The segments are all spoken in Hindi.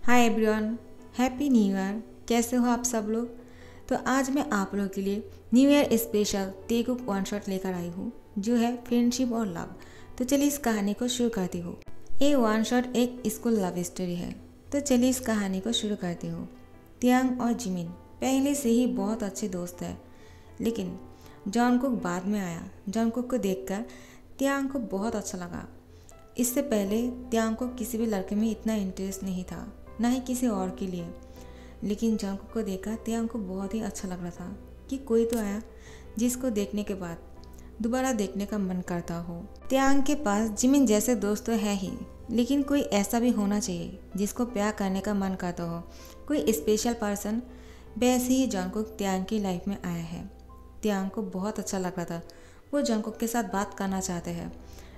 Hi everyone, happy new year. कैसे हो आप सब लोग। तो आज मैं आप लोगों के लिए new year special Telugu one shot लेकर आई हूँ जो है फ्रेंडशिप और लव। तो चलिए इस कहानी को शुरू करती हूँ। ये वन शॉट एक स्कूल लव स्टोरी है। तो चलिए इस कहानी को शुरू करती हूँ। त्यांग और जिमिन पहले से ही बहुत अच्छे दोस्त हैं, लेकिन जॉनकुक बाद में आया। जॉनकुक को देखकर त्यांग को बहुत अच्छा लगा। इससे पहले त्यांग को किसी भी लड़के में इतना इंटरेस्ट नहीं था, ना ही किसी और के लिए। लेकिन जॉनकुक को देखकर त्यांग को बहुत ही अच्छा लग रहा था कि कोई तो आया जिसको देखने के बाद दोबारा देखने का मन करता हो। त्यांग के पास जिमिन जैसे दोस्त तो है ही, लेकिन कोई ऐसा भी होना चाहिए जिसको प्यार करने का मन करता हो, कोई स्पेशल पर्सन। वैसे ही जॉनकुक त्यांग की लाइफ में आया है। त्यांग को बहुत अच्छा लग रहा था। वो जॉनकुक के साथ बात करना चाहते हैं,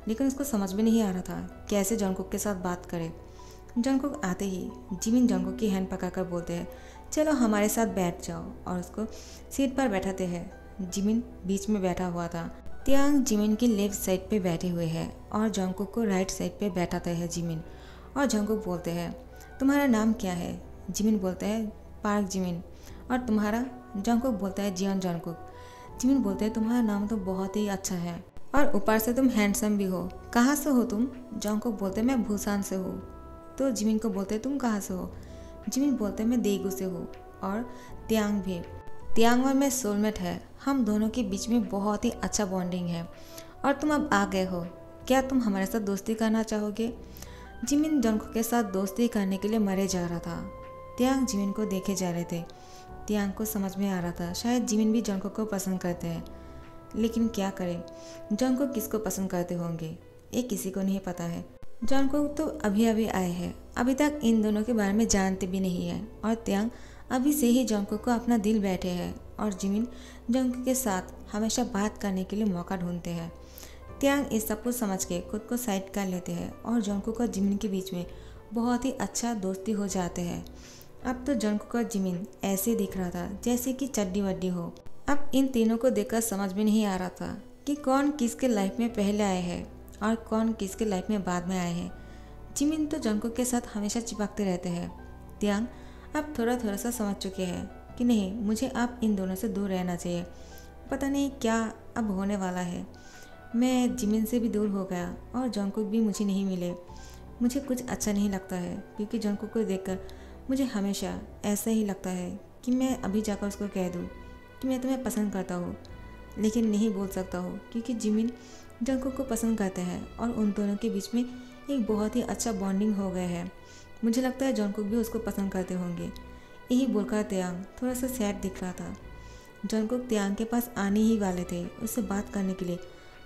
लेकिन उसको समझ में नहीं आ रहा था कैसे जॉनकुक के साथ बात करे। जॉनकुक आते ही जिमिन जॉनकुक की हैंड पकड़कर बोलते हैं, चलो हमारे साथ बैठ जाओ, और उसको सीट पर बैठाते हैं। जिमिन बीच में बैठा हुआ था। त्यांग जिमिन की लेफ्ट साइड पे बैठे हुए हैं और जॉनकुक को राइट साइड पे बैठाते हैं जिमिन। और जॉनकुक बोलते हैं, तुम्हारा नाम क्या है। जिमिन बोलते हैं, पार्क जिमिन। और तुम्हारा। जॉनकुक बोलता है, जियन जॉनकुक। जिमिन बोलते हैं, तुम्हारा नाम तो बहुत ही अच्छा है और ऊपर से तुम हैंडसम भी हो। कहाँ से हो तुम। जॉनकुक बोलते हैं, मैं भूसान से हूँ। तो जिमिन को बोलते हैं, तुम कहाँ से हो। जिमिन बोलते हैं, मैं देगू से हूँ। और त्यांग भी। त्यांग और मैं सोलमेट है। हम दोनों के बीच में बहुत ही अच्छा बॉन्डिंग है और तुम अब आ गए हो। क्या तुम हमारे साथ दोस्ती करना चाहोगे। जिमिन जॉनकुक के साथ दोस्ती करने के लिए मरे जा रहा था। त्यांग जिमिन को देखे जा रहे थे। त्यांग को समझ में आ रहा था शायद जिमिन भी जॉनकुक को पसंद करते हैं, लेकिन क्या करें, जॉनकुक किसको पसंद करते होंगे ये किसी को नहीं पता है। जॉनकुक तो अभी अभी आए हैं, अभी तक इन दोनों के बारे में जानते भी नहीं है। और त्यांग अभी से ही जॉनकुक को अपना दिल बैठे हैं और जिमिन जॉनकुक के साथ हमेशा बात करने के लिए मौका ढूंढते हैं। त्यांग इस सब कुछ समझ के खुद को साइड कर लेते हैं और जॉनकुक और जिमिन के बीच में बहुत ही अच्छा दोस्ती हो जाते हैं। अब तो जॉनकुक और जिमिन ऐसे दिख रहा था जैसे कि चड्डी वड्डी हो। अब इन तीनों को देखकर समझ में नहीं आ रहा था कि कौन किसके लाइफ में पहले आए हैं और कौन किसके लाइफ में बाद में आए हैं। जिमिन तो जॉनकुक के साथ हमेशा चिपकते रहते हैं। त्यांग अब थोड़ा थोड़ा सा समझ चुके हैं कि नहीं, मुझे अब इन दोनों से दूर रहना चाहिए। पता नहीं क्या अब होने वाला है। मैं जिमिन से भी दूर हो गया और जॉनकुक भी मुझे नहीं मिले। मुझे कुछ अच्छा नहीं लगता है, क्योंकि जॉनकुक को देखकर मुझे हमेशा ऐसा ही लगता है कि मैं अभी जाकर उसको कह दूँ कि मैं तुम्हें पसंद करता हूँ, लेकिन नहीं बोल सकता हूँ क्योंकि जिमिन जॉनकुक को पसंद करते हैं और उन दोनों के बीच में एक बहुत ही अच्छा बॉन्डिंग हो गया है। मुझे लगता है जॉनकुक भी उसको पसंद करते होंगे। यही बोलकर त्यांग थोड़ा सा सैड दिख रहा था। जॉनकुक त्यांग के पास आने ही वाले थे उससे बात करने के लिए।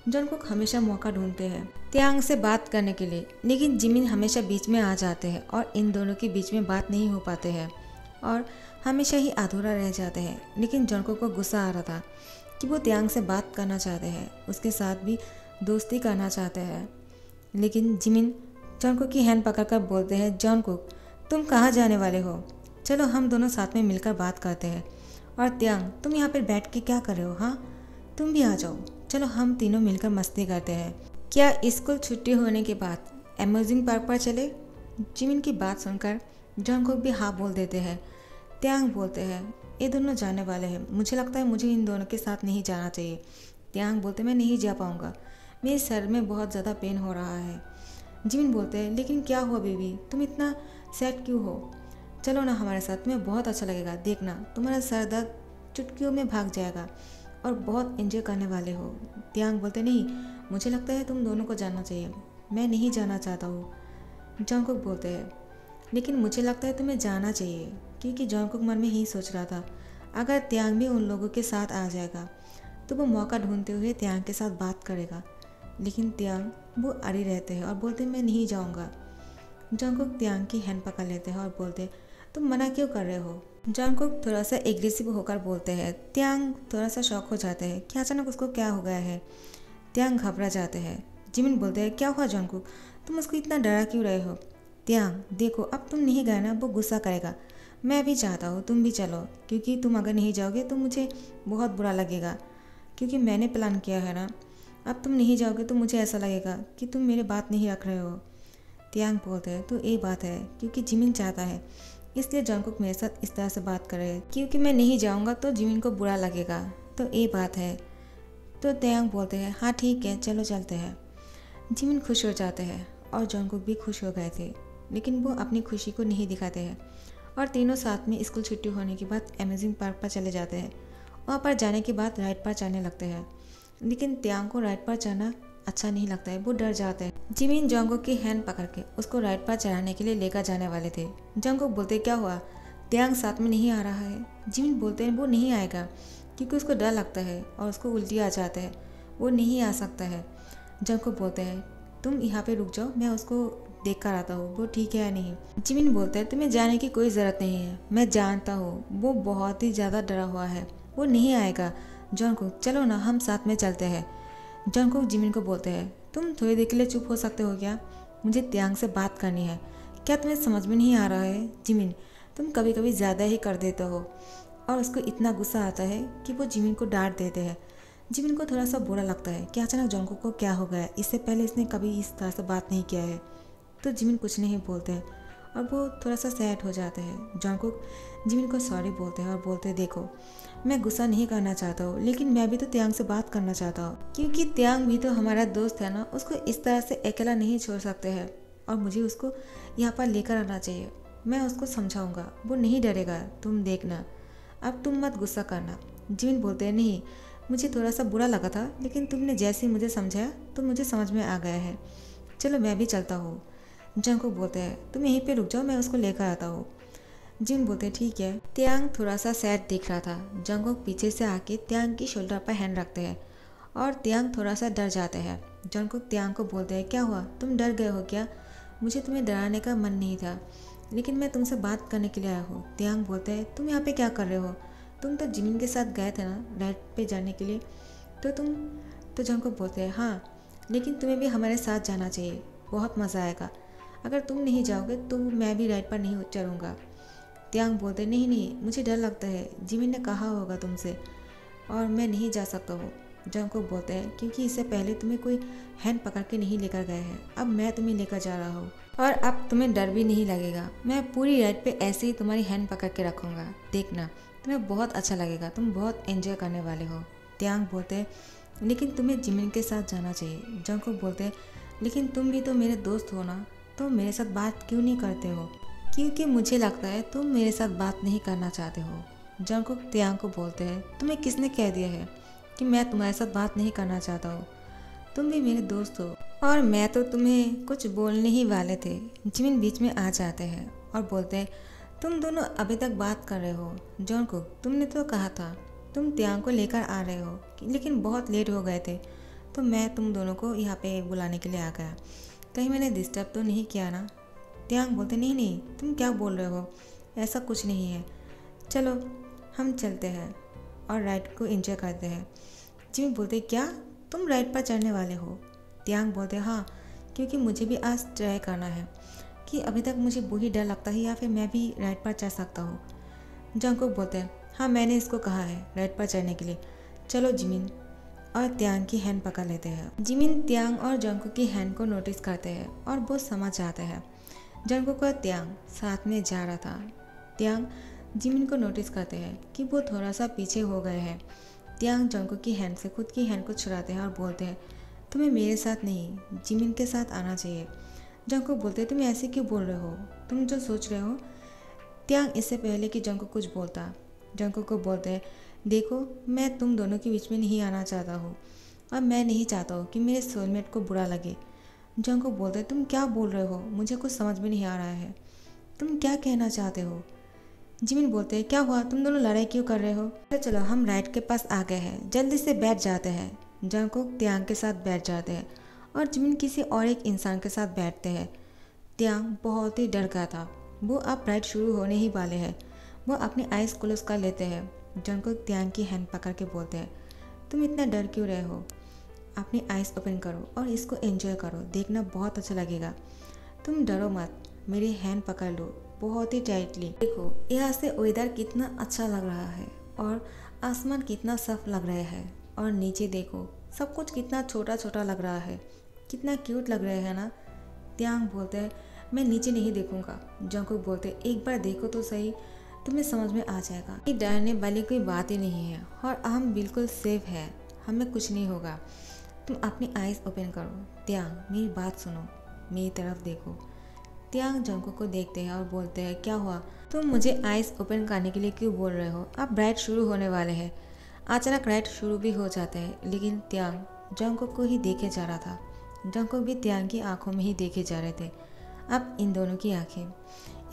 जॉनकुक हमेशा मौका ढूंढते हैं त्यांग से बात करने के लिए, लेकिन जिमिन हमेशा बीच में आ जाते हैं और इन दोनों के बीच में बात नहीं हो पाते हैं और हमेशा ही अधूरा रह जाते हैं। लेकिन जॉनकुक को गुस्सा आ रहा था कि वो त्यांग से बात करना चाहते हैं, उसके साथ भी दोस्ती करना चाहते हैं। लेकिन जिमिन जॉनकुक की हैंड पकड़कर बोलते हैं, जॉनकुक तुम कहाँ जाने वाले हो, चलो हम दोनों साथ में मिलकर बात करते हैं। और त्यांग, तुम यहाँ पर बैठ के क्या कर रहे हो। हाँ, तुम भी आ जाओ, चलो हम तीनों मिलकर मस्ती करते हैं। क्या स्कूल छुट्टी होने के बाद अम्यूजिंग पार्क पर चले। जिमिन की बात सुनकर जॉनकुक भी हाँ बोल देते हैं। त्यांग बोलते हैं, ये दोनों जाने वाले हैं, मुझे लगता है मुझे इन दोनों के साथ नहीं जाना चाहिए। त्यांग बोलते, मैं नहीं जा पाऊँगा, मेरे सर में बहुत ज़्यादा पेन हो रहा है। जिमिन बोलते हैं, लेकिन क्या हुआ बेबी, तुम इतना सैड क्यों हो। चलो ना हमारे साथ, तुम्हें बहुत अच्छा लगेगा, देखना तुम्हारा सर दर्द चुटकियों में भाग जाएगा और बहुत एंजॉय करने वाले हो। त्यांग बोलते, नहीं, मुझे लगता है तुम दोनों को जाना चाहिए, मैं नहीं जाना चाहता हूँ। जॉनकुक बोलते हैं, लेकिन मुझे लगता है तुम्हें जाना चाहिए, क्योंकि जॉनकुक मन में ही सोच रहा था अगर त्यांग भी उन लोगों के साथ आ जाएगा तो वो मौका ढूंढते हुए त्यांग के साथ बात करेगा। लेकिन त्यांग वो अड़ी रहते हैं और बोलते हैं, मैं नहीं जाऊँगा। जॉनकुक त्यांग की हैंड पकड़ लेते हैं और बोलते हैं, तुम मना क्यों कर रहे हो। जॉनकुक थोड़ा सा एग्रेसिव होकर बोलते हैं। त्यांग थोड़ा सा शॉक हो जाते हैं कि अचानक उसको क्या हो गया है। त्यांग घबरा जाते हैं। जिमिन बोलते हैं, क्या हुआ जॉनकुक, तुम उसको इतना डरा क्यों रहे हो। त्यांग, देखो अब तुम नहीं गए ना, वो गुस्सा करेगा। मैं भी चाहता हूँ तुम भी चलो, क्योंकि तुम अगर नहीं जाओगे तो मुझे बहुत बुरा लगेगा, क्योंकि मैंने प्लान किया है ना। अब तुम नहीं जाओगे तो मुझे ऐसा लगेगा कि तुम मेरी बात नहीं रख रहे हो। त्यांग बोलते हैं तो ये बात है क्योंकि जिमिन चाहता है, इसलिए जंगकुक मेरे साथ इस तरह से बात कर रहे हैं, क्योंकि मैं नहीं जाऊंगा तो जिमिन को बुरा लगेगा, तो ये बात है। तो त्यांग बोलते हैं हाँ ठीक है चलो चलते हैं। जिमिन खुश हो जाते हैं और जंगकुक भी खुश हो गए थे, लेकिन वो अपनी खुशी को नहीं दिखाते हैं और तीनों साथ में स्कूल छुट्टी होने के बाद अमेजिंग पार्क पर चले जाते हैं। वहाँ पर जाने के बाद राइड पर चढ़ने लगते हैं, लेकिन त्यांग को राइड पर चढ़ना अच्छा नहीं लगता है, वो डर जाते हैं। जिमिन जंगकुक की हैंड पकड़ के उसको राइड पर चढ़ाने के लिए लेकर जाने वाले थे। जंगकुक बोलते क्या हुआ, त्यांग साथ में नहीं आ रहा है। जिमिन बोलते हैं वो नहीं आएगा क्योंकि उसको डर लगता है और उसको उल्टी आ जाते हैं, वो नहीं आ सकता है। जंगकुक बोलते हैं तुम यहाँ पे रुक जाओ, मैं उसको देख कर आता हूँ वो ठीक है या नहीं। जिमिन बोलता है तुम्हें जाने की कोई ज़रूरत नहीं है, मैं जानता हूँ वो बहुत ही ज़्यादा डरा हुआ है, वो नहीं आएगा। जंगकुक चलो ना हम साथ में चलते हैं। जंगकुक जिमिन को बोलते हैं तुम थोड़ी देर के लिए चुप हो सकते हो क्या, मुझे त्यांग से बात करनी है। क्या तुम्हें समझ में नहीं आ रहा है जिमिन, तुम कभी कभी ज़्यादा ही कर देते हो। और उसको इतना गुस्सा आता है कि वो जिमिन को डांट देते हैं। जिमिन को थोड़ा सा बुरा लगता है कि अचानक जंगकुक को क्या हो गया, इससे पहले इसने कभी इस तरह से बात नहीं किया है। तो जिमिन कुछ नहीं बोलते हैं और वो थोड़ा सा सैड हो जाते हैं। जंगकुक जिमिन को सॉरी बोलते हैं और बोलते हैं देखो मैं गुस्सा नहीं करना चाहता हूँ, लेकिन मैं भी तो त्यांग से बात करना चाहता हूँ, क्योंकि त्यांग भी तो हमारा दोस्त है ना, उसको इस तरह से अकेला नहीं छोड़ सकते हैं और मुझे उसको यहाँ पर लेकर आना चाहिए। मैं उसको समझाऊंगा, वो नहीं डरेगा, तुम देखना, अब तुम मत गुस्सा करना। जिमिन बोलते हैं नहीं मुझे थोड़ा सा बुरा लगा था, लेकिन तुमने जैसे ही मुझे समझाया तो मुझे समझ में आ गया है, चलो मैं भी चलता हूँ। जंगकुक बोलते हैं तुम यहीं पे रुक जाओ, मैं उसको लेकर आता हूँ। जिमिन बोलते हैं ठीक है। त्यांग थोड़ा सा सैड दिख रहा था। जंगकुक पीछे से आके त्यांग की शोल्डर पर हैंड रखते हैं और त्यांग थोड़ा सा डर जाते हैं। जंगकुक त्यांग को बोलते हैं क्या हुआ, तुम डर गए हो क्या, मुझे तुम्हें डराने का मन नहीं था, लेकिन मैं तुमसे बात करने के लिए आया हूँ। त्यांग बोलते हैं तुम यहाँ पे क्या कर रहे हो, तुम तो जिमिन के साथ गए थे ना राइड पे जाने के लिए, तो जंगकुक बोलते हैं हाँ, लेकिन तुम्हें भी हमारे साथ जाना चाहिए, बहुत मज़ा आएगा, अगर तुम नहीं जाओगे तो मैं भी राइड पर नहीं चढ़ूँगा। त्यांग बोलते नहीं नहीं मुझे डर लगता है, जिमिन ने कहा होगा तुमसे और मैं नहीं जा सकता हूँ। जंगकुक बोलते हैं क्योंकि इससे पहले तुम्हें कोई हैंड पकड़ के नहीं लेकर गए हैं, अब मैं तुम्हें लेकर जा रहा हूँ और अब तुम्हें डर भी नहीं लगेगा, मैं पूरी राइड पे ऐसे ही तुम्हारी हैंड पकड़ के रखूँगा, देखना तुम्हें बहुत अच्छा लगेगा, तुम बहुत एंजॉय करने वाले हो। त्यांग बोलते हैं लेकिन तुम्हें जिमिन के साथ जाना चाहिए। जंगकुक बोलते हैं लेकिन तुम भी तो मेरे दोस्त हो ना, तो मेरे साथ बात क्यों नहीं करते हो, क्योंकि मुझे लगता है तुम मेरे साथ बात नहीं करना चाहते हो। जंगकुक त्यांग को बोलते हैं तुम्हें किसने कह दिया है कि मैं तुम्हारे साथ बात नहीं करना चाहता हूँ, तुम भी मेरे दोस्त हो और मैं तो तुम्हें कुछ बोलने ही वाले थे। जिमिन बीच में आ जाते हैं और बोलते हैं तुम दोनों अभी तक बात कर रहे हो। जंगकुक तुमने तो कहा था तुम त्यांग को लेकर आ रहे हो, लेकिन बहुत लेट हो गए थे, तो मैं तुम दोनों को यहाँ पे बुलाने के लिए आ गया, कहीं मैंने डिस्टर्ब तो नहीं किया ना। त्यांग बोलते नहीं नहीं तुम क्या बोल रहे हो, ऐसा कुछ नहीं है, चलो हम चलते हैं और राइड को एंजॉय करते हैं। जिमिन बोलते क्या तुम राइड पर चढ़ने वाले हो। त्यांग बोलते हाँ, क्योंकि मुझे भी आज ट्राई करना है कि अभी तक मुझे वही डर लगता है या फिर मैं भी राइड पर चढ़ सकता हूँ। जंगकुक बोलते हैं हाँ मैंने इसको कहा है राइड पर चढ़ने के लिए, चलो जिमिन, और त्यांग की हैंड पकड़ लेते हैं। जिमिन त्यांग और जंगकुक की हैंड को नोटिस करते हैं और वो समझ जाते हैं जंगकुक और त्यांग साथ में जा रहा था। त्यांग जिमिन को नोटिस करते हैं कि वो थोड़ा सा पीछे हो गए हैं। त्यांग जंगकुक की हैंड से खुद की हैंड को छुड़ाते हैं और बोलते हैं तुम्हें मेरे साथ नहीं जिमिन के साथ आना चाहिए। जंगकुक बोलते हैं तुम ऐसे क्यों बोल रहे हो, तुम जो सोच रहे हो। त्यांग इससे पहले कि जंगकुक कुछ बोलता, जंगकुक को बोलते हैं देखो मैं तुम दोनों के बीच में नहीं आना चाहता हूँ और मैं नहीं चाहता हूँ कि मेरे सोलमेट को बुरा लगे। जंगकुक बोलते हैं तुम क्या बोल रहे हो, मुझे कुछ समझ में नहीं आ रहा है, तुम क्या कहना चाहते हो। जिमिन बोलते हैं क्या हुआ, तुम दोनों लड़ाई क्यों कर रहे हो, चलो हम राइड के पास आ गए हैं, जल्दी से बैठ जाते हैं। जंगकुक त्यांग के साथ बैठ जाते हैं और जिमिन किसी और एक इंसान के साथ बैठते हैं। त्यांग बहुत ही डर गया था, वो अब राइड शुरू होने ही वाले हैं। वो अपनी आइज़ क्लोज कर लेते हैं। जंगकुक त्यांग की हैंड पकड़ के बोलते हैं तुम इतना डर क्यों रहे हो, अपनी आइज़ ओपन करो और इसको एंजॉय करो, देखना बहुत अच्छा लगेगा, तुम डरो मत, मेरी हैंड पकड़ लो बहुत ही टाइटली। देखो यहाँ से वेदर कितना अच्छा लग रहा है और आसमान कितना साफ लग रहा है और नीचे देखो सब कुछ कितना छोटा छोटा लग रहा है, कितना क्यूट लग रहा है ना। त्यांग बोलते हैं मैं नीचे नहीं देखूंगा। जंगकुक बोलते हैं एक बार देखो तो सही, तुम्हें समझ में आ जाएगा कि डरने वाली कोई बात ही नहीं है और हम बिल्कुल सेफ है, हमें कुछ नहीं होगा। तुम अपनी आइज़ ओपन करो। त्यांग मेरी बात सुनो, मेरी तरफ देखो। त्यांग जंगकुक को देखते हैं और बोलते हैं क्या हुआ, तुम मुझे आइज़ ओपन करने के लिए क्यों बोल रहे हो? अब राइड शुरू होने वाले हैं। अचानक राइड शुरू भी हो जाते हैं, लेकिन त्यांग जंगकुक को ही देखे जा रहा था। जंगकुक भी त्यांग की आंखों में ही देखे जा रहे थे। अब इन दोनों की आंखें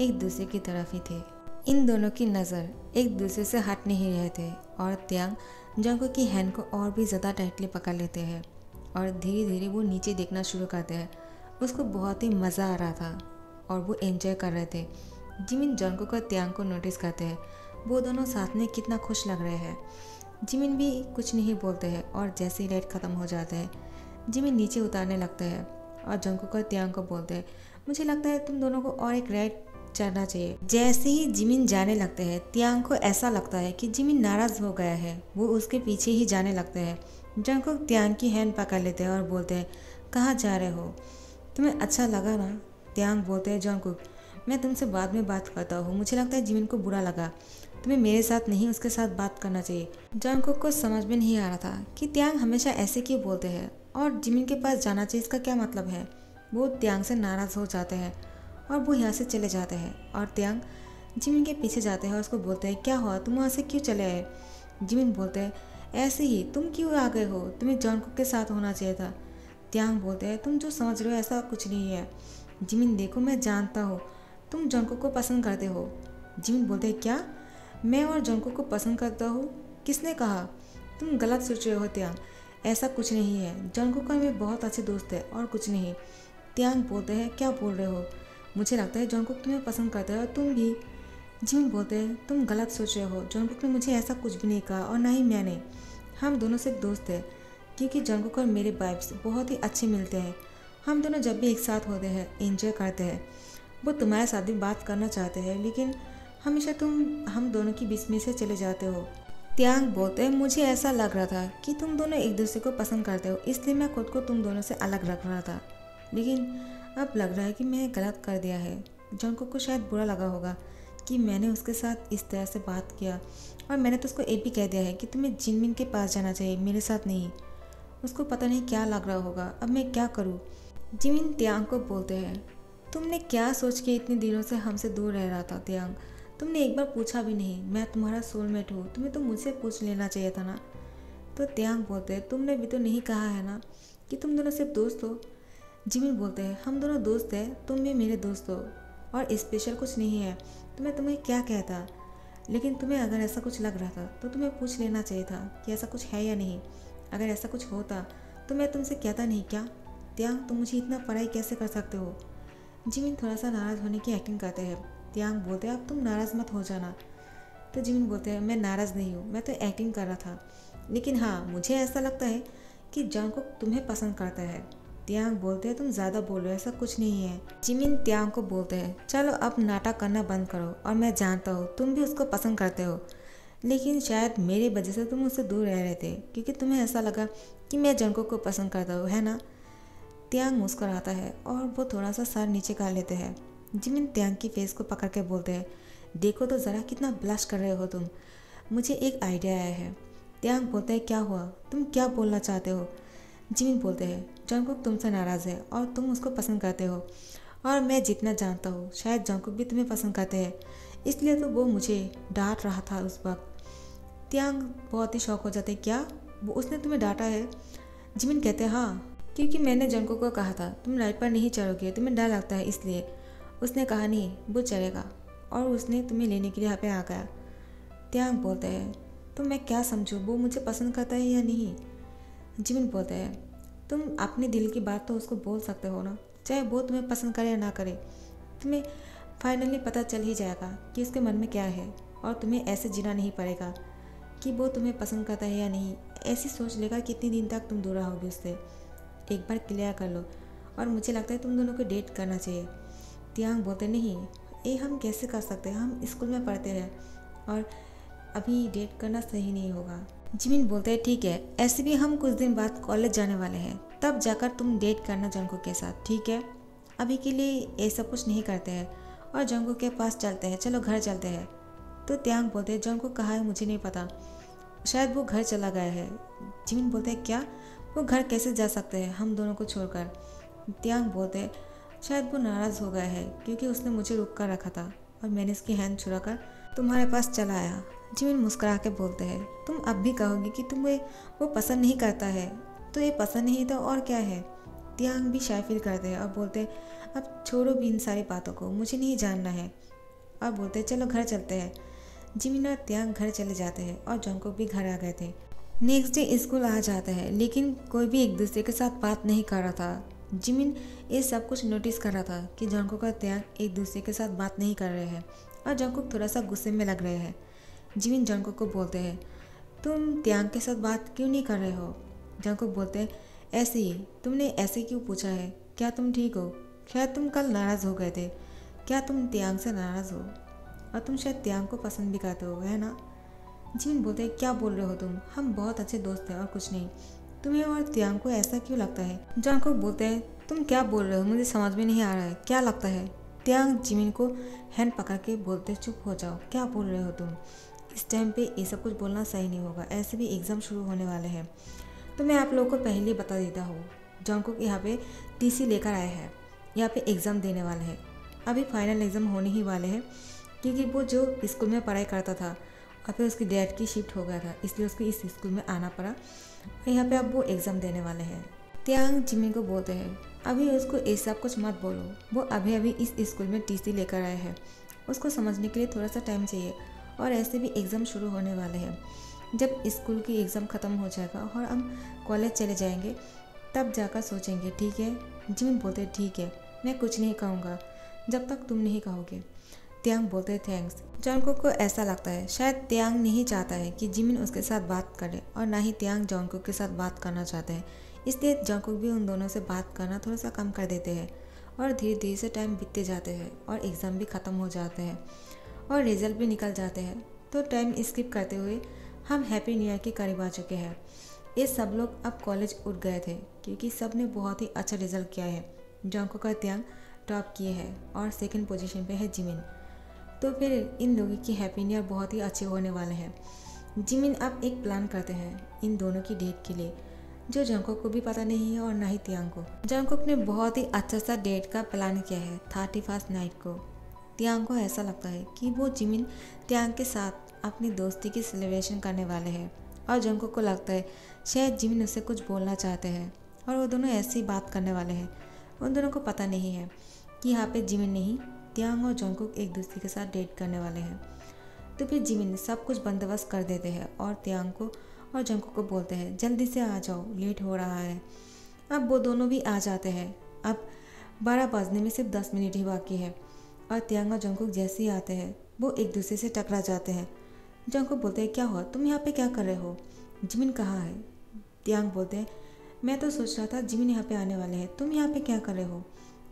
एक दूसरे की तरफ ही थे। इन दोनों की नज़र एक दूसरे से हट नहीं रहे थे और त्यांग जंगकुक की हैंड को और भी ज़्यादा टाइटली पकड़ लेते हैं और धीरे धीरे वो नीचे देखना शुरू करते हैं। उसको बहुत ही मज़ा आ रहा था और वो एंजॉय कर रहे थे। जिमिन जंगकुक और त्यांग को नोटिस करते हैं, वो दोनों साथ में कितना खुश लग रहे हैं। जिमिन भी कुछ नहीं बोलते हैं और जैसे ही राइड ख़त्म हो जाते हैं जिमिन नीचे उतारने लगते हैं और जंगकुक और त्यांग को बोलते हैं मुझे लगता है तुम दोनों को और एक राइड चढ़ना चाहिए। जैसे ही जिमिन जाने लगते हैं त्यांग को ऐसा लगता है कि जिमिन नाराज़ हो गया है, वो उसके पीछे ही जाने लगते हैं। जंगकुक त्यांग की हैंड पकड़ लेते हैं और बोलते हैं कहाँ जा रहे हो, तुम्हें अच्छा लगा ना? त्यांग बोलते हैं जंगकुक मैं तुमसे बाद में बात करता हूँ, मुझे लगता है जिमिन को बुरा लगा, तुम्हें मेरे साथ नहीं उसके साथ बात करना चाहिए। जंगकुक को समझ में नहीं आ रहा था कि त्यांग हमेशा ऐसे क्यों बोलते हैं और जिमिन के पास जाना चाहिए इसका क्या मतलब है। वो त्यांग से नाराज़ हो जाते हैं और वो यहाँ से चले जाते हैं और त्यांग जिमिन के पीछे जाते हैं और उसको बोलते हैं क्या हुआ, तुम वहाँ से क्यों चले आए? जिमिन बोलते हैं ऐसे ही, तुम क्यों आ गए हो, तुम्हें जंगकुक के साथ होना चाहिए था। त्यांग बोलते हैं तुम जो समझ रहे हो ऐसा कुछ नहीं है। जिमिन देखो मैं जानता हूँ तुम जंगकुक को पसंद करते हो। जिमिन बोलते हैं क्या, मैं और जंगकुक को पसंद करता हूँ? किसने कहा? तुम गलत सोच रहे हो त्यांग, ऐसा कुछ नहीं है, जंगकुक और मैं बहुत अच्छे दोस्त हैं और कुछ नहीं। त्यांग बोलते हैं क्या बोल रहे हो, मुझे लगता है जंगकुक तुम्हें पसंद करता है और तुम भी। जिमिन बोलते हैं तुम गलत सोच रहे हो, जंगकुक ने मुझे ऐसा कुछ भी नहीं कहा और ना ही मैंने, हम दोनों सिर्फ दोस्त हैं क्योंकि जंगकुक और मेरे वाइब्स बहुत ही अच्छे मिलते हैं। हम दोनों जब भी एक साथ होते हैं एंजॉय करते हैं। वो तुम्हारे साथ भी बात करना चाहते हैं लेकिन हमेशा तुम हम दोनों की बीच में से चले जाते हो। त्यांग बोलते हैं मुझे ऐसा लग रहा था कि तुम दोनों एक दूसरे को पसंद करते हो, इसलिए मैं खुद को तुम दोनों से अलग रख रहा था, लेकिन अब लग रहा है कि मैंने गलत कर दिया है। जंगकुक को शायद बुरा लगा होगा कि मैंने उसके साथ इस तरह से बात किया और मैंने तो उसको ये भी कह दिया है कि तुम्हें जिनमिन के पास जाना चाहिए, मेरे साथ नहीं। उसको पता नहीं क्या लग रहा होगा, अब मैं क्या करूँ। जिमिन त्यांग को बोलते हैं तुमने क्या सोच के इतने दिनों से हमसे दूर रह रहा था त्यांग, तुमने एक बार पूछा भी नहीं, मैं तुम्हारा सोलमेट हूँ, तुम्हें तो मुझसे पूछ लेना चाहिए था ना। तो त्यांग बोलते हैं तुमने भी तो नहीं कहा है ना कि तुम दोनों सिर्फ दोस्त हो। जिमिन बोलते हैं हम दोनों दोस्त हैं, तुम भी मेरे दोस्त हो और स्पेशल कुछ नहीं है, तो मैं तुम्हें क्या कहता, लेकिन तुम्हें अगर ऐसा कुछ लग रहा था तो तुम्हें पूछ लेना चाहिए था कि ऐसा कुछ है या नहीं। अगर ऐसा कुछ होता तो मैं तुमसे कहता नहीं क्या। त्यांग तुम मुझे इतना पढ़ाई कैसे कर सकते हो। जिमिन थोड़ा सा नाराज़ होने की एक्टिंग करते हैं। त्यांग बोलते हैं अब तुम नाराज़ मत हो जाना। तो जिमिन बोलते हैं मैं नाराज़ नहीं हूँ, मैं तो एक्टिंग कर रहा था, लेकिन हाँ मुझे ऐसा लगता है कि जंगकुक तुम्हें पसंद करता है। त्यांग बोलते हैं तुम ज़्यादा बोल रहे हो, ऐसा कुछ नहीं है। जिमिन त्यांग को बोलते हैं चलो अब नाटक करना बंद करो, और मैं जानता हूँ तुम भी उसको पसंद करते हो, लेकिन शायद मेरी वजह से तुम उससे दूर रह रहे थे क्योंकि तुम्हें ऐसा लगा कि मैं जंगकुक को पसंद करता हूँ, है ना। त्यांग मुस्कुराता है और वो थोड़ा सा सर नीचे कर लेते हैं। जिमिन त्यांग की फेस को पकड़ के बोलते हैं देखो तो ज़रा कितना ब्लश कर रहे हो तुम, मुझे एक आइडिया आया है। त्यांग बोलते हैं क्या हुआ, तुम क्या बोलना चाहते हो। जिमिन बोलते हैं जंगकुक तुमसे नाराज़ है और तुम उसको पसंद करते हो, और मैं जितना जानता हूँ शायद जंगकुक भी तुम्हें पसंद करते हैं, इसलिए तो वो मुझे डांट रहा था उस वक्त। त्यांग बहुत ही शौक हो जाते हैं क्या वो उसने तुम्हें डांटा है। जिमिन कहते हैं हाँ, क्योंकि मैंने जंगकुक को कहा था तुम राइड पर नहीं चढ़ोगे, तुम्हें डर लगता है, इसलिए उसने कहा नहीं वो चढ़ेगा और उसने तुम्हें लेने के लिए यहाँ पे आ गया। त्यांग बोलते हैं तो मैं क्या समझूँ वो मुझे पसंद करता है या नहीं। जिमिन बोलते हैं तुम अपने दिल की बात तो उसको बोल सकते हो ना, चाहे वो तुम्हें पसंद करे या ना करे, तुम्हें फाइनली पता चल ही जाएगा कि उसके मन में क्या है, और तुम्हें ऐसे जीना नहीं पड़ेगा कि वो तुम्हें पसंद करता है या नहीं। ऐसी सोच लेगा कितनी दिन तक तुम दूर रहोगे उससे, एक बार क्लियर कर लो, और मुझे लगता है तुम दोनों को डेट करना चाहिए। त्यांग बोलते नहीं ये हम कैसे कर सकते हैं, हम स्कूल में पढ़ते हैं और अभी डेट करना सही नहीं होगा। जिमिन बोलते हैं ठीक है, ऐसे भी हम कुछ दिन बाद कॉलेज जाने वाले हैं, तब जाकर तुम डेट करना जंगकुक के साथ, ठीक है। अभी के लिए ऐसा कुछ नहीं करते हैं और जंगकुक के पास चलते हैं, चलो घर चलते हैं। तो त्यांग बोलते हैं जंगकुक कहाँ है मुझे नहीं पता, शायद वो घर चला गया है। जिमिन बोलते हैं क्या, वो घर कैसे जा सकते हैं हम दोनों को छोड़कर। त्यांग बोलते हैं शायद वो नाराज़ हो गया है क्योंकि उसने मुझे रोक कर रखा था और मैंने उसकी हैंड छुड़ा कर तुम्हारे पास चला आया। जिमिन मुस्कुरा के बोलते हैं तुम अब भी कहोगे कि तुम्हें वो पसंद नहीं करता है, तो ये पसंद नहीं तो और क्या है। त्यांग भी शाय फील करते हैं और बोलते हैं अब छोड़ो भी इन सारी बातों को, मुझे नहीं जानना है। और बोलते हैं चलो घर चलते हैं। जिमिन और त्यांग घर चले जाते हैं और जंगकुक भी घर आ गए थे। नेक्स्ट डे स्कूल आ जाता है लेकिन कोई भी एक दूसरे के साथ बात नहीं कर रहा था। जिमिन ये सब कुछ नोटिस कर रहा था कि जंगकुक और त्यांग एक दूसरे के साथ बात नहीं कर रहे हैं और जंगकुक थोड़ा सा गुस्से में लग रहे हैं। जिमिन जंगकुक को बोलते हैं तुम त्यांग के साथ बात क्यों नहीं कर रहे हो। जंगकुक बोलते हैं ऐसे ही, तुमने ऐसे क्यों पूछा है, क्या तुम ठीक हो, शायद तुम कल नाराज़ हो गए थे, क्या तुम त्यांग से नाराज़ हो, और तुम शायद त्यांग को पसंद भी करते हो, है ना। जिमिन बोलते हैं क्या बोल रहे हो तुम, हम बहुत अच्छे दोस्त हैं और कुछ नहीं, तुम्हें और त्यांग को ऐसा क्यों लगता है। जंगकुक बोलते हैं तुम क्या बोल रहे हो, मुझे समझ में नहीं आ रहा है, क्या लगता है। त्यांग जिमिन को हैंड पकड़ के बोलते चुप हो जाओ, क्या बोल रहे हो तुम, इस टाइम पे ये सब कुछ बोलना सही नहीं होगा, ऐसे भी एग्ज़ाम शुरू होने वाले हैं। तो मैं आप लोगों को पहले बता देता हूँ, जंगकुक यहाँ पे टीसी लेकर आए हैं, यहाँ पे एग्ज़ाम देने वाले हैं। अभी फाइनल एग्ज़ाम होने ही वाले हैं क्योंकि वो जो स्कूल में पढ़ाई करता था और फिर उसकी डैड की शिफ्ट हो गया था, इसलिए उसको इस स्कूल में आना पड़ा और यहाँ पे अब वो एग्ज़ाम देने वाले हैं। त्यांग जिमिन को बोलते हैं अभी उसको ये सब कुछ मत बोलो, वो अभी अभी इस स्कूल में टीसी लेकर आए हैं, उसको समझने के लिए थोड़ा सा टाइम चाहिए और ऐसे भी एग्ज़ाम शुरू होने वाले हैं। जब स्कूल की एग्ज़ाम ख़त्म हो जाएगा और हम कॉलेज चले जाएंगे तब जाकर सोचेंगे, ठीक है। जिमिन बोलते हैं ठीक है, मैं कुछ नहीं कहूँगा जब तक तुम नहीं कहोगे। त्यांग बोलते हैं थैंक्स। जंगकुक को ऐसा लगता है शायद त्यांग नहीं चाहता है कि जिमिन उसके साथ बात करे और ना ही त्यांग जंगकुक के साथ बात करना चाहते हैं, इसलिए जंगकुक भी उन दोनों से बात करना थोड़ा सा कम कर देते हैं और धीरे धीरे से टाइम बीतते जाते हैं और एग्ज़ाम भी ख़त्म हो जाते हैं और रिज़ल्ट भी निकल जाते हैं। तो टाइम स्किप करते हुए हम हैप्पी न्यू ईयर के करीब आ चुके हैं। ये सब लोग अब कॉलेज उठ गए थे क्योंकि सब ने बहुत ही अच्छा रिजल्ट किया है। जंगकुक और त्यांग टॉप किए हैं और सेकंड पोजीशन पे है जिमिन। तो फिर इन लोगों की हैप्पी न्यू ईयर बहुत ही अच्छे होने वाले हैं। जिमिन अब एक प्लान करते हैं इन दोनों की डेट के लिए, जो जंगकुक को भी पता नहीं है और ना ही त्यांग को। जंगकुक ने बहुत ही अच्छा सा डेट का प्लान किया है 31st नाइट को। त्यांग को ऐसा लगता है कि वो जिमिन त्यांग के साथ अपनी दोस्ती की सेलिब्रेशन करने वाले हैं और जंगकुक को लगता है शायद जिमिन उससे कुछ बोलना चाहते हैं और वो दोनों ऐसी बात करने वाले हैं। उन दोनों को पता नहीं है कि यहाँ पे जिमिन नहीं, त्यांग और जंगकुक एक दूसरे के साथ डेट करने वाले हैं। तो फिर जिमिन सब कुछ बंदोबस्त कर देते हैं और त्यांग को और जंगकुक को बोलते हैं जल्दी से आ जाओ, लेट हो रहा है। अब वो दोनों भी आ जाते हैं। अब 12 बजने में सिर्फ 10 मिनट ही बाकी है और त्यांग और जंगकुक जैसे ही आते हैं वो एक दूसरे से टकरा जाते हैं। जंगकुक बोलते हैं क्या हुआ, तुम यहाँ पे क्या कर रहे हो, जिमिन कहाँ है। त्यांग बोलते हैं मैं तो सोच रहा था जिमिन यहाँ पे आने वाले हैं, तुम यहाँ पे क्या कर रहे हो।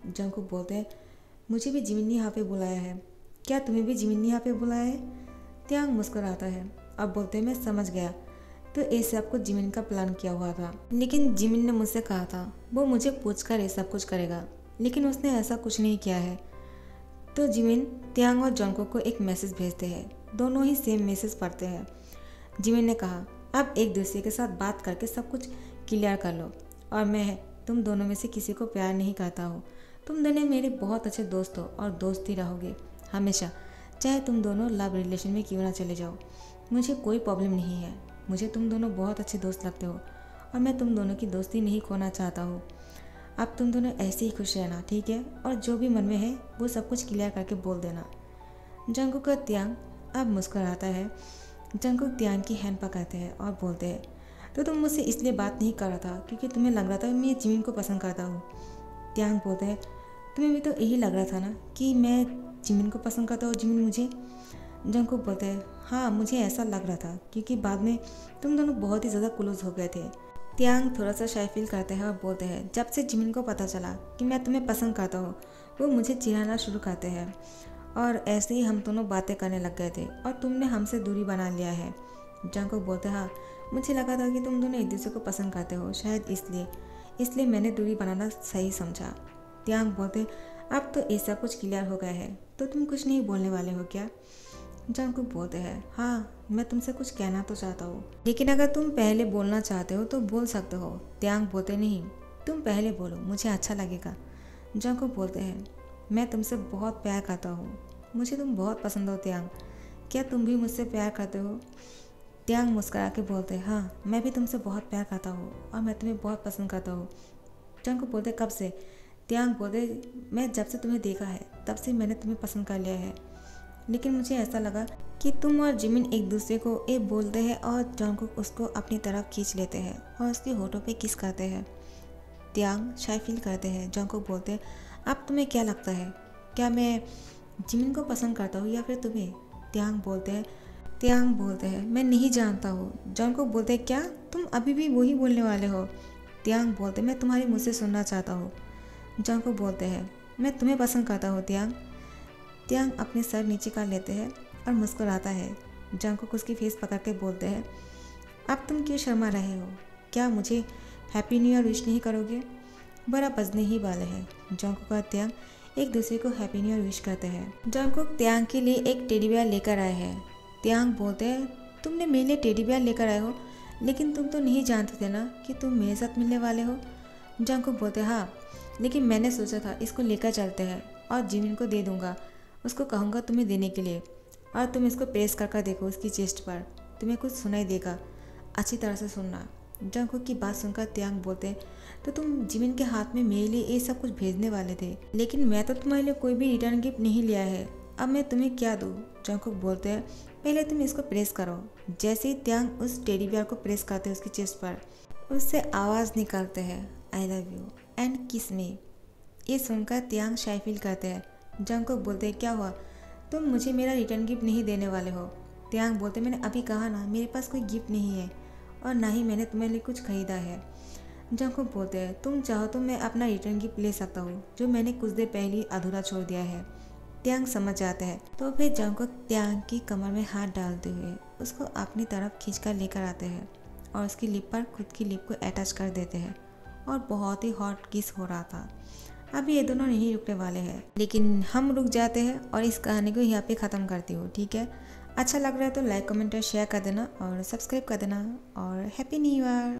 जंगकुक बोलते हैं मुझे भी जिमिन ने यहाँ पे बुलाया है, क्या तुम्हें भी जिमिन ने यहाँ पे बुलाया है। त्यांग मुस्कुराता है। अब बोलते हैं मैं समझ गया, तो ये सब कुछ जिमिन का प्लान किया हुआ था, लेकिन जिमिन ने मुझसे कहा था वो मुझे पूछकर ये सब कुछ करेगा, लेकिन उसने ऐसा कुछ नहीं किया है। तो जिमिन त्यांग और जंगकुक को एक मैसेज भेजते हैं, दोनों ही सेम मैसेज पढ़ते हैं। जिमिन ने कहा अब एक दूसरे के साथ बात करके सब कुछ क्लियर कर लो, और मैं तुम दोनों में से किसी को प्यार नहीं करता हूँ, तुम दोनों मेरे बहुत अच्छे दोस्त हो और दोस्त ही रहोगे हमेशा, चाहे तुम दोनों लव रिलेशन में क्यों ना चले जाओ, मुझे कोई प्रॉब्लम नहीं है, मुझे तुम दोनों बहुत अच्छे दोस्त लगते हो और मैं तुम दोनों की दोस्ती नहीं खोना चाहता हूँ। अब तुम दोनों ऐसे ही खुश रहना, ठीक है, और जो भी मन में है वो सब कुछ क्लियर करके बोल देना। जंगकुक और त्यांग अब मुस्कुराता है। जंगकुक त्यांग की हैंड पकड़ते हैं और बोलते हैं तो तुम मुझसे इसलिए बात नहीं कर रहा था क्योंकि तुम्हें लग रहा था मैं जिमिन को पसंद करता हूँ। त्यांग बोलते हैं तुम्हें भी तो यही लग रहा था ना कि मैं जिमिन को पसंद करता हूँ, जिमिन मुझे। जंगकुक बोलते हैं हाँ मुझे ऐसा लग रहा था क्योंकि बाद में तुम दोनों बहुत ही ज़्यादा क्लोज हो गए थे। त्यांग थोड़ा सा शाय फील करते हैं और बोलते हैं जब से जिमिन को पता चला कि मैं तुम्हें पसंद करता हूँ वो मुझे चिढ़ाना शुरू करते हैं और ऐसे ही हम दोनों बातें करने लग गए थे और तुमने हमसे दूरी बना लिया है। जंगकुक बोलते हैं हाँ मुझे लगा था कि तुम दोनों एक दूसरे को पसंद करते हो, शायद इसलिए मैंने दूरी बनाना सही समझा। त्यांग बोलते अब तो ऐसा कुछ क्लियर हो गया है, तो तुम कुछ नहीं बोलने वाले हो क्या? जंगकुक बोलते हैं हाँ, मैं तुमसे कुछ कहना तो चाहता हूँ, लेकिन अगर तुम पहले बोलना चाहते हो तो बोल सकते हो। त्यांग बोलते नहीं, तुम पहले बोलो, मुझे अच्छा लगेगा। जंगकुक बोलते हैं मैं तुमसे बहुत प्यार करता हूँ, मुझे तुम बहुत पसंद हो त्यांग, क्या तुम भी मुझसे प्यार करते हो? त्यांग मुस्कुरा के बोलते हैं हाँ, मैं भी तुमसे बहुत प्यार करता हूँ और मैं तुम्हें बहुत पसंद करता हूँ। जंगकुक बोलते कब से? त्यांग बोलते मैं जब से तुम्हें देखा है तब से मैंने तुम्हें पसंद कर लिया है, लेकिन मुझे ऐसा लगा कि तुम और जिमिन एक दूसरे को एक बोलते हैं और जंगकुक उसको अपनी तरफ खींच लेते हैं और उसके होठों पे किस करते हैं। त्यांग शाय फील करते हैं। जंगकुक बोलते हैं अब तुम्हें क्या लगता है, क्या मैं जिमिन को पसंद करता हूँ या फिर तुम्हें? त्यांग बोलते हैं मैं नहीं जानता हूँ। जंगकुक बोलते हैं क्या तुम अभी भी वही बोलने वाले हो? त्यांग बोलते मैं तुम्हारी मुझसे सुनना चाहता हूँ। जंगकुक बोलते हैं मैं तुम्हें पसंद करता हूँ त्यांग। त्यांग अपने सर नीचे कर लेते हैं और मुस्कुराता है। जंगकुक उसकी फेस पकड़ के बोलते हैं अब तुम क्यों शर्मा रहे हो, क्या मुझे हैप्पी न्यू ईयर विश नहीं करोगे? बड़ा बजने ही वाले हैं। जंगकुक और त्यांग एक दूसरे को हैप्पी न्यू ईयर विश करते हैं। जंगकुक त्यांग के लिए एक टेडी बेयर लेकर आए हैं। त्यांग बोलते हैं तुमने मेरे लिए टेडी बेयर लेकर आए हो, लेकिन तुम तो नहीं जानते थे ना कि तुम मेरे साथ मिलने वाले हो। जंगकुक बोलते हाँ, लेकिन मैंने सोचा था इसको लेकर चलते हैं और जिमिन को दे दूंगा, उसको कहूँगा तुम्हें देने के लिए, और तुम इसको प्रेस कर देखो उसकी चेस्ट पर, तुम्हें कुछ सुनाई देगा, अच्छी तरह से सुनना। जंगकुक की बात सुनकर त्यांग बोलते तो तुम जिमिन के हाथ में मेरे लिए ये सब कुछ भेजने वाले थे, लेकिन मैं तो तुम्हारे लिए कोई भी रिटर्न गिफ्ट नहीं लिया है, अब मैं तुम्हें क्या दूँ? जंगकुक बोलते हैं पहले तुम इसको प्रेस करो। जैसे ही त्यांग उस टेडी बियर को प्रेस करते हैं उसकी चेस्ट पर, उससे आवाज़ निकालते हैं आई लव यू एंड किस मी। ये सुनकर त्यांग शाय फील करते हैं। जंगकुक बोलते हैं क्या हुआ, तुम मुझे मेरा रिटर्न गिफ्ट नहीं देने वाले हो? त्यांग बोलते मैंने अभी कहा ना मेरे पास कोई गिफ्ट नहीं है और ना ही मैंने तुम्हारे लिए कुछ खरीदा है। जंगकुक बोलते हैं तुम चाहो तो मैं अपना रिटर्न गिफ्ट ले सकता हूँ जो मैंने कुछ देर पहले अधूरा छोड़ दिया है। त्यांग समझ जाते हैं, तो फिर जंगकुक त्यांग की कमर में हाथ डालते हुए उसको अपनी तरफ खींचकर लेकर आते हैं और उसकी लिप पर खुद की लिप को अटैच कर देते हैं और बहुत ही हॉट किस हो रहा था। अभी ये दोनों नहीं रुकने वाले हैं, लेकिन हम रुक जाते हैं और इस कहानी को यहाँ पे ख़त्म करती हूँ। ठीक है, अच्छा लग रहा है तो लाइक कमेंट और शेयर कर देना और सब्सक्राइब कर देना और हैप्पी न्यू ईयर।